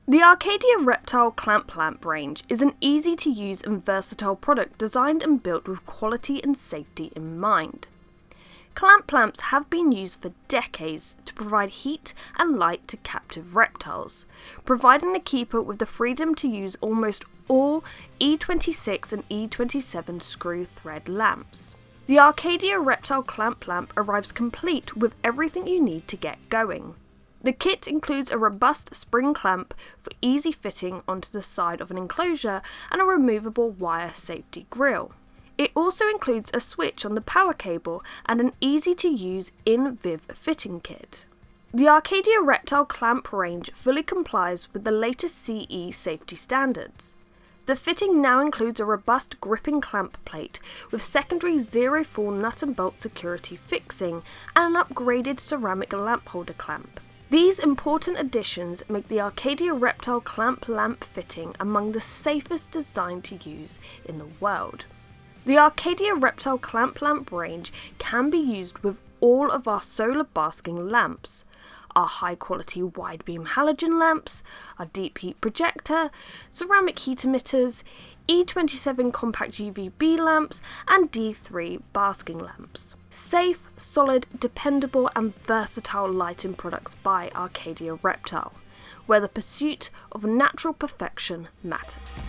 The Arcadia Reptile Clamp Lamp range is an easy-to-use and versatile product designed and built with quality and safety in mind. Clamp lamps have been used for decades to provide heat and light to captive reptiles, providing the keeper with the freedom to use almost all E26 and E27 screw thread lamps. The Arcadia Reptile Clamp Lamp arrives complete with everything you need to get going. The kit includes a robust spring clamp for easy fitting onto the side of an enclosure and a removable wire safety grille. It also includes a switch on the power cable and an easy-to-use in-viv fitting kit. The Arcadia Reptile Clamp range fully complies with the latest CE safety standards. The fitting now includes a robust gripping clamp plate with secondary 0-fall nut and bolt security fixing and an upgraded ceramic lamp holder clamp. These important additions make the Arcadia Reptile Clamp Lamp fitting among the safest designed to use in the world. The Arcadia Reptile Clamp Lamp range can be used with all of our solar basking lamps, our high quality wide beam halogen lamps, our deep heat projector, ceramic heat emitters, E27 compact UVB lamps and D3 basking lamps. Safe, solid, dependable and versatile lighting products by Arcadia Reptile, where the pursuit of natural perfection matters.